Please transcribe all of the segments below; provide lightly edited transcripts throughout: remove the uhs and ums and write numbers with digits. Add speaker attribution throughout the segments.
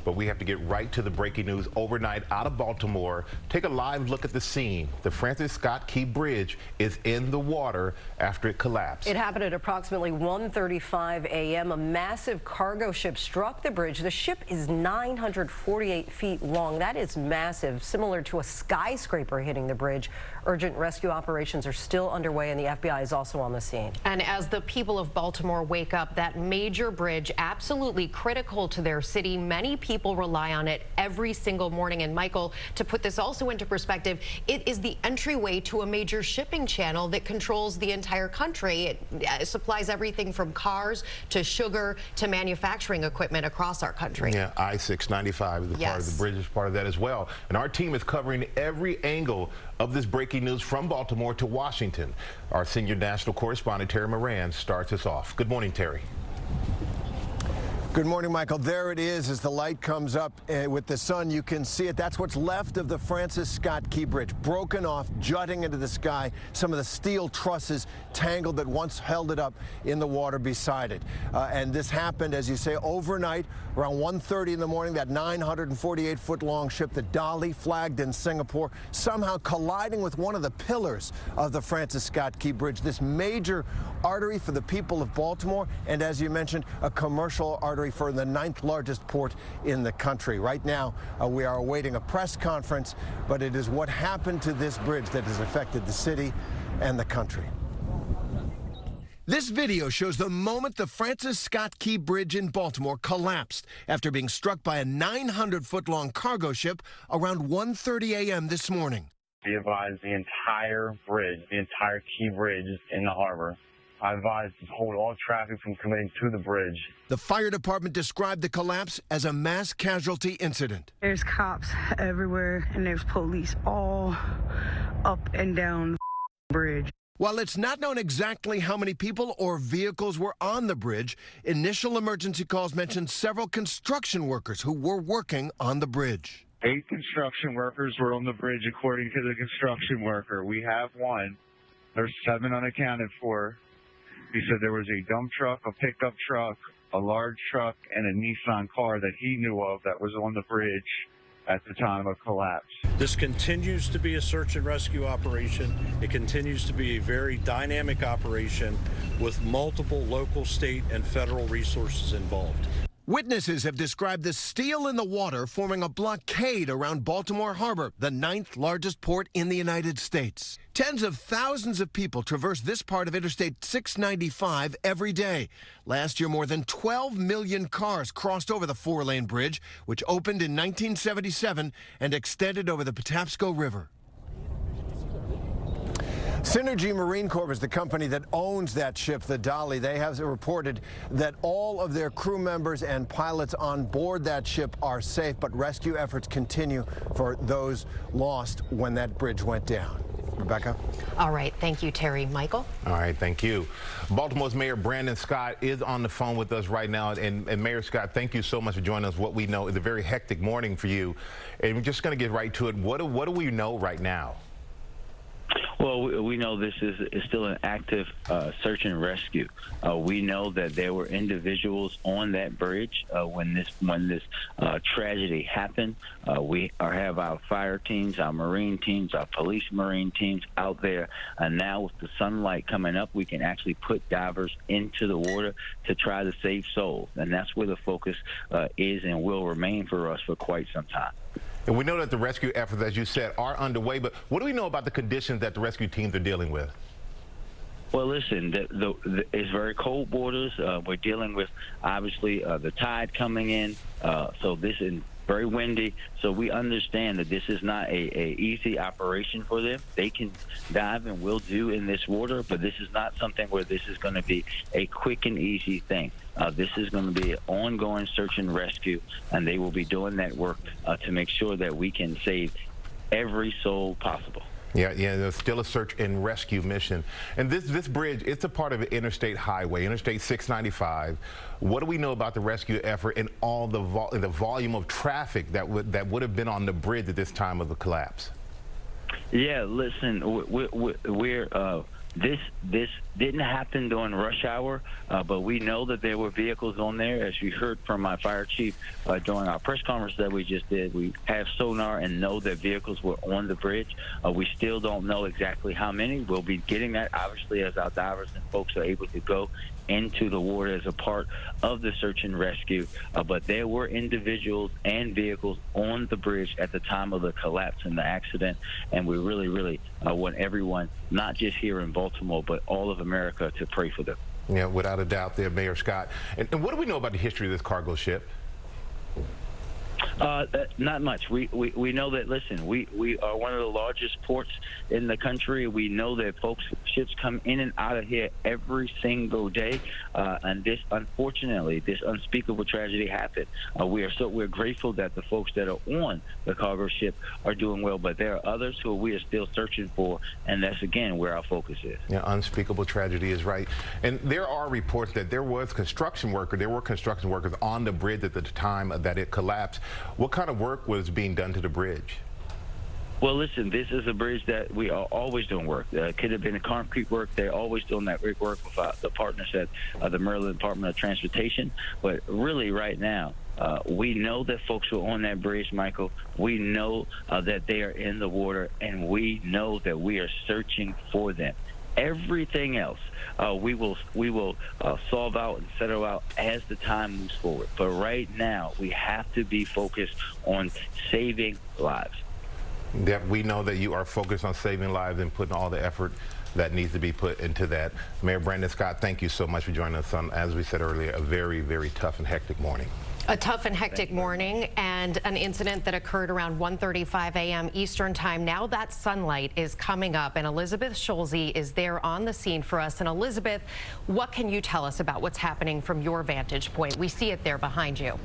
Speaker 1: but we have to get right to the breaking news overnight out of Baltimore. Take a live look at the scene. The Francis Scott Key Bridge is in the water after it collapsed.
Speaker 2: It happened at approximately 1:35 a.m. A massive cargo ship struck the bridge. The ship is 948 feet long. That is massive, similar to a skyscraper hitting the bridge. Urgent rescue operations are still underway, and the FBI is also on the scene.
Speaker 3: And as the people of Baltimore wake up, that major bridge, absolutely critical to their city. Many people rely on it every single morning. And Michael, to put this also into perspective, it is the entryway to a major shipping channel that controls the entire country. It supplies everything from cars to sugar to manufacturing equipment across our country.
Speaker 1: Yeah, I-695 is part of the bridge, is part of that as well. And our team is covering every angle of this breaking news from Baltimore to Washington. Our senior national correspondent, Terry Moran, starts us off. Good morning, Terry.
Speaker 4: Good morning, Michael. There it is as the light comes up with the sun. You can see it. That's what's left of the Francis Scott Key Bridge, broken off, jutting into the sky. Some of the steel trusses tangled that once held it up in the water beside it. And this happened, as you say, overnight, around 1:30 in the morning. That 948-foot-long ship, the Dolly, flagged in Singapore, somehow colliding with one of the pillars of the Francis Scott Key Bridge. This major artery for the people of Baltimore, and as you mentioned, a commercial artery for the 9th largest port in the country. Right now, we are awaiting a press conference, but it is what happened to this bridge that has affected the city and the country. This video shows the moment the Francis Scott Key Bridge in Baltimore collapsed after being struck by a 900-foot-long cargo ship around 1:30 a.m. this morning.
Speaker 5: We advised the entire bridge, the entire Key Bridge in the harbor. I advised to hold all traffic from coming to the bridge.
Speaker 4: The fire department described the collapse as a mass casualty incident.
Speaker 6: There's cops everywhere, and there's police all up and down the bridge.
Speaker 4: While it's not known exactly how many people or vehicles were on the bridge, initial emergency calls mentioned several construction workers who were working on the bridge.
Speaker 5: 8 construction workers were on the bridge, according to the construction worker. We have one. There's 7 unaccounted for. He said there was a dump truck, a pickup truck, a large truck, and a Nissan car that he knew of that was on the bridge at the time of collapse.
Speaker 7: This continues to be a search and rescue operation. It continues to be a very dynamic operation with multiple local, state, and federal resources involved.
Speaker 4: Witnesses have described the steel in the water forming a blockade around Baltimore Harbor, the 9th largest port in the United States. Tens of thousands of people traverse this part of Interstate 695 every day. Last year, more than 12 million cars crossed over the 4-lane bridge, which opened in 1977 and extended over the Patapsco River. Synergy Marine Corp is the company that owns that ship, the Dolly. They have reported that all of their crew members and pilots on board that ship are safe, but rescue efforts continue for those lost when that bridge went down. Rebecca?
Speaker 3: All right. Thank you, Terry. Michael?
Speaker 1: All right. Thank you. Baltimore's Mayor Brandon Scott is on the phone with us right now. And Mayor Scott, thank you so much for joining us. What we know is a very hectic morning for you. And we're just going to get right to it. What do we know right now?
Speaker 8: Well, we know this is still an active search and rescue. We know that there were individuals on that bridge when this tragedy happened. We have our fire teams, our marine teams, our police marine teams out there. And now with the sunlight coming up, we can actually put divers into the water to try to save souls. And that's where the focus is and will remain for us for quite some time.
Speaker 1: And we know that the rescue efforts, as you said, are underway, but what do we know about the conditions that the rescue teams are dealing with?
Speaker 8: Well, listen, it's very cold waters. We're dealing with, obviously, the tide coming in, so this is very windy. So we understand that this is not a easy operation for them. They can dive and will do in this water, but this is not something where this is going to be a quick and easy thing. This is going to be an ongoing search and rescue, and they will be doing that work to make sure that we can save every soul possible.
Speaker 1: Yeah, there's still a search and rescue mission. And this bridge, it's a part of an interstate highway, Interstate 695. What do we know about the rescue effort and all the volume of traffic that would have been on the bridge at this time of the collapse?
Speaker 8: Yeah, listen, didn't happen during rush hour, but we know that there were vehicles on there. As you heard from my fire chief during our press conference that we just did, we have sonar and know that vehicles were on the bridge. We still don't know exactly how many. We'll be getting that, obviously, as our divers and folks are able to go into the water as a part of the search and rescue. But there were individuals and vehicles on the bridge at the time of the collapse and the accident, and we really, really want everyone, not just here in Baltimore, but all of America, to pray for them.
Speaker 1: Yeah, without a doubt there, Mayor Scott. And what do we know about the history of this cargo ship?
Speaker 8: Not much. We know that, listen, we are one of the largest ports in the country. We know that ships come in and out of here every single day. And this, unfortunately, this unspeakable tragedy happened. We're grateful that the folks that are on the cargo ship are doing well, but there are others who we are still searching for, and that's, again, where our focus is.
Speaker 1: Yeah, unspeakable tragedy is right. And there are reports that there were construction workers on the bridge at the time that it collapsed. What kind of work was being done to the bridge?
Speaker 8: Well, listen, this is a bridge that we are always doing work. Could have been concrete work. They're always doing that work with the partners at the Maryland Department of Transportation. But really, right now, we know that folks who are on that bridge, Michael. We know that they are in the water, and we know that we are searching for them. Everything else, we will solve out and settle out as the time moves forward. But right now, we have to be focused on saving lives.
Speaker 1: Yeah, we know that you are focused on saving lives and putting all the effort that needs to be put into that. Mayor Brandon Scott, thank you so much for joining us on, as we said earlier, a very, very tough and hectic morning.
Speaker 3: A tough and hectic morning, and an incident that occurred around 1:35 a.m. Eastern time. Now that sunlight is coming up, and Elizabeth Schulze is there on the scene for us. And Elizabeth, what can you tell us about what's happening from your vantage point? We see it there behind you.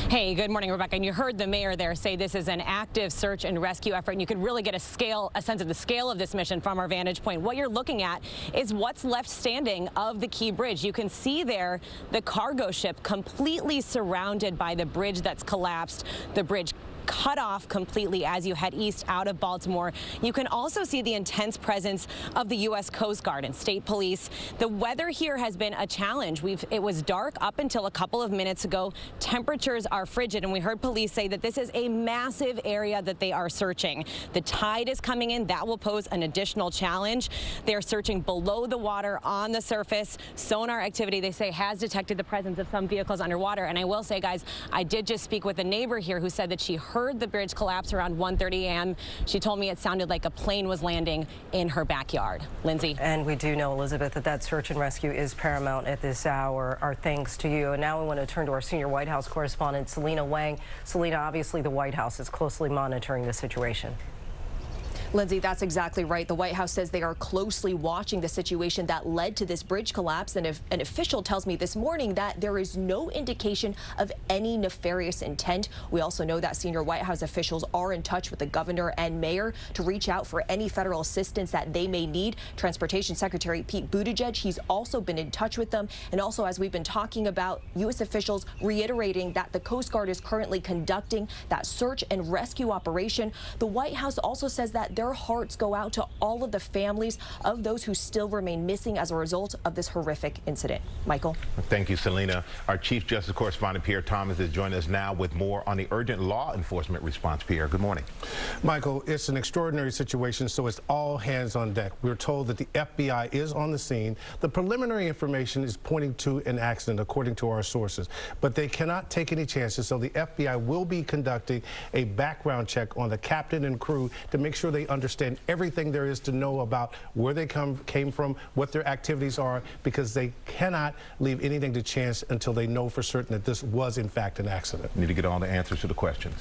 Speaker 9: Hey, good morning, Rebecca. And you heard the mayor there say this is an active search and rescue effort, and you can really get a sense of the scale of this mission from our vantage point. What you're looking at is what's left standing of the Key Bridge. You can see there the cargo ship completely surrounded by the bridge that's collapsed. The bridge cut off completely as you head east out of Baltimore. You can also see the intense presence of the U.S. Coast Guard and state police. The weather here has been a challenge. It was dark up until a couple of minutes ago. Temperatures are frigid, and we heard police say that this is a massive area that they are searching. The tide is coming in. That will pose an additional challenge. They are searching below the water, on the surface. Sonar activity, they say, has detected the presence of some vehicles underwater. And I will say, guys, I did just speak with a neighbor here who said that she heard the bridge collapse around 1:30 a.m. She told me it sounded like a plane was landing in her backyard. Lindsay.
Speaker 2: And we do know, Elizabeth, that search and rescue is paramount at this hour. Our thanks to you. And now we want to turn to our senior White House correspondent, Selena Wang. Selena, obviously the White House is closely monitoring the situation.
Speaker 10: Lindsay, that's exactly right. The White House says they are closely watching the situation that led to this bridge collapse. And if an official tells me this morning that there is no indication of any nefarious intent. We also know that senior White House officials are in touch with the governor and mayor to reach out for any federal assistance that they may need. Transportation Secretary Pete Buttigieg, he's also been in touch with them. And also, as we've been talking about, U.S. officials reiterating that the Coast Guard is currently conducting that search and rescue operation. The White House also says that their hearts go out to all of the families of those who still remain missing as a result of this horrific incident. Michael.
Speaker 1: Thank you, Selena. Our Chief Justice Correspondent Pier Thomas is joining us now with more on the urgent law enforcement response. Pierre, good morning.
Speaker 11: Michael, it's an extraordinary situation, so it's all hands on deck. We're told that the FBI is on the scene. The preliminary information is pointing to an accident, according to our sources, but they cannot take any chances, so the FBI will be conducting a background check on the captain and crew to make sure they understand everything there is to know about where they came from, what their activities are, because they cannot leave anything to chance until they know for certain that this was in fact an accident.
Speaker 1: Need to get all the answers to the questions.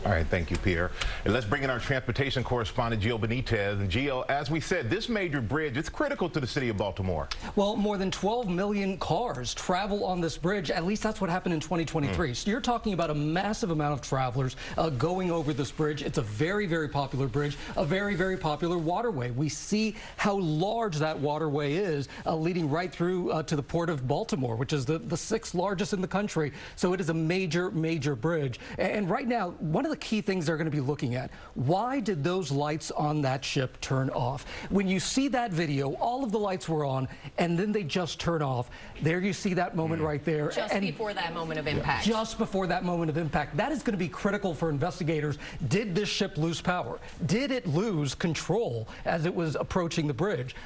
Speaker 1: All right, thank you, Pierre. And let's bring in our transportation correspondent, Gio Bonitz. And Gio, as we said, this major bridge is critical to the city of Baltimore.
Speaker 12: Well, more than 12 million cars travel on this bridge. At least that's what happened in 2023. So you're talking about a massive amount of travelers going over this bridge. It's a very, very popular bridge, a very, very popular waterway. We see how large that waterway is, leading right through to the port of Baltimore, which is the 6th largest in the country. So it is a major, major bridge. And right now, one of the the key things they're going to be looking at. Why did those lights on that ship turn off? When you see that video, all of the lights were on, and then they just turn off. There you see that moment right there.
Speaker 3: Just before that moment of impact.
Speaker 12: Just before that moment of impact. That is going to be critical for investigators. Did this ship lose power? Did it lose control as it was approaching the bridge?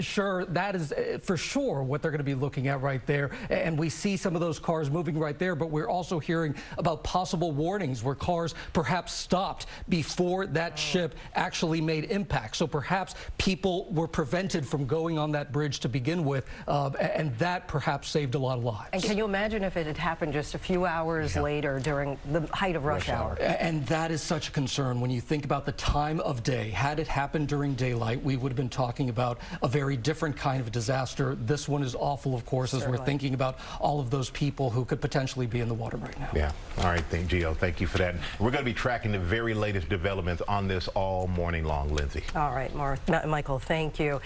Speaker 12: Sure, that is for sure what they're going to be looking at right there. And we see some of those cars moving right there, but we're also hearing about possible warnings where cars perhaps stopped before that ship actually made impact. So perhaps people were prevented from going on that bridge to begin with, and that perhaps saved a lot of lives.
Speaker 2: And can you imagine if it had happened just a few hours later during the height of rush hour?
Speaker 12: And that is such a concern when you think about the time of day. Had it happened during daylight, we would have been talking about a very different kind of disaster. This one is awful, of course, as we're thinking about all of those people who could potentially be in the water right now.
Speaker 1: Yeah. All right, Gio, thank you for that. We're going to be tracking the very latest developments on this all morning long, Lindsay.
Speaker 2: All right, Michael, thank you.